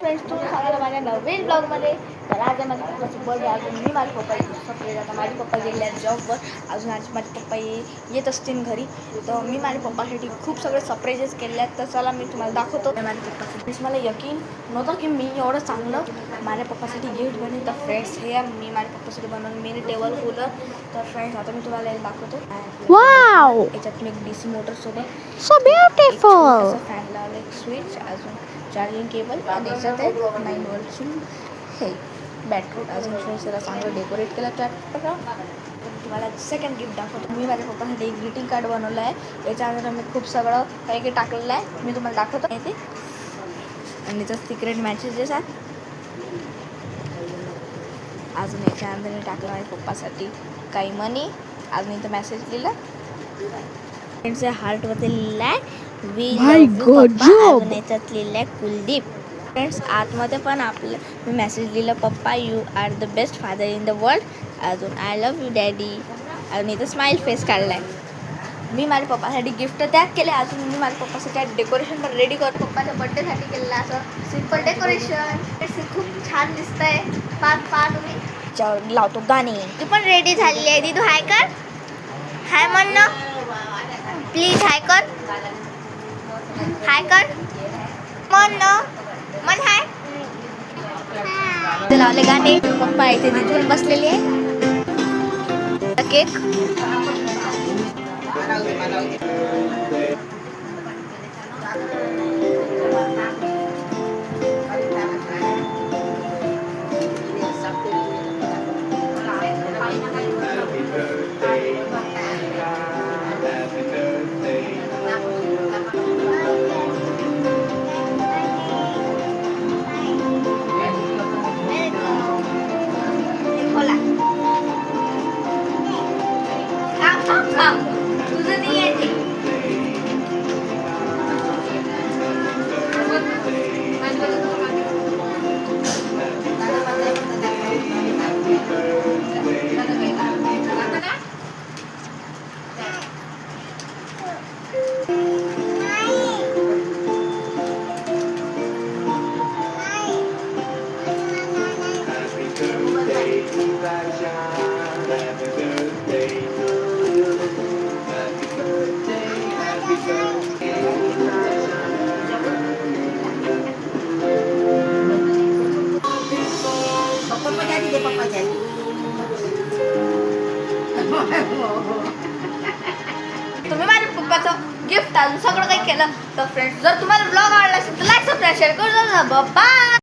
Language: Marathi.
फ्रेंड्स तुम्ही सांगायला माझ्या नवीन ब्लॉगमध्ये. तर आज आहे माझ्या पप्पाची बर्थडे. अजून मी माझ्या पप्पाची सरप्राईज. आता माझे पप्पा गेले आहेत जॉबवर. अजून आज माझे पप्पा येत असतील घरी. तर मी माझ्या पप्पासाठी खूप सगळे सरप्राईजेस केले आहेत. तर चला मी तुम्हाला दाखवतो माझ्या पप्पासाठी. मला यकीन नव्हतं की मी एवढं चांगलं माझ्या पप्पासाठी गिफ्ट बनवेन. तर फ्रेंड्स हे मी माझ्या पप्पासाठी बनवून मिनी टेबल कूलर. तर फ्रेंड्स आता मी तुम्हाला हे दाखवतो. वाव, याच्यात मी एक DC मोटरसोबत सो ब्युटिफुल. फॅन लावला, एक स्विच, अजून चार्जिंग केबल आणि याच्यात आहे 9 वोल्टची हे बॅटरी. अजून फ्रेंड्सला चांगलं डेकोरेट केलं. तर तुम्हाला सेकंड गिफ्ट दाखवतो. मी माझ्या पप्पासाठी एक ग्रीटिंग कार्ड बनवलं आहे. याच्यानंतर मी खूप सगळं काही काही टाकलेलं आहे. मी तुम्हाला दाखवतो ते. आणि त्याचं सिक्रेट मेसेजेस आहे. अजून याच्यानंतर मी टाकलं माझ्या पप्पासाठी काही मनी. अजून इथं मेसेज लिहिलं फ्रेंड्सच्या हार्टवरती लिहिलं आहे वी लव्ह यू पप्पा. अजून याच्यात लिहिलं आहे कुलदीप. फ्रेंड्स आतमध्ये पण आपलं मी मेसेज लिहिलं पप्पा you are the best father in the world. अजून आय लव्ह यू डॅडी. अजून इथं स्माईल फेस काढला आहे. मी माझ्या पप्पासाठी गिफ्ट त्याग केले. अजून मी माझ्या पप्पासाठी डेकोरेशन पण रेडी करतो. पप्पाच्या बड्डेसाठी केलेलं असं सिम्पल डेकोरेशन. खूप छान दिसत आहे. पाच तुम्ही लावतो गाणे. तू पण रेडी झाली आहे दीदू. हाय कर, हाय म्हण ना प्लीज. हाय कर, हाय कर म्हण ना, म्हण हाय. लावले गाणे. पप्पा इथे तिथून बसलेली आहे. केक तुझं नाही आहे ते. तुम्ही माझ्या पप्पाचं गिफ्ट अजून सगळं काही केलं. तर फ्रेंड्स जर तुम्हाला ब्लॉग आवडला असेल तर लाईक सबस्क्राईब शेअर करू. बाय.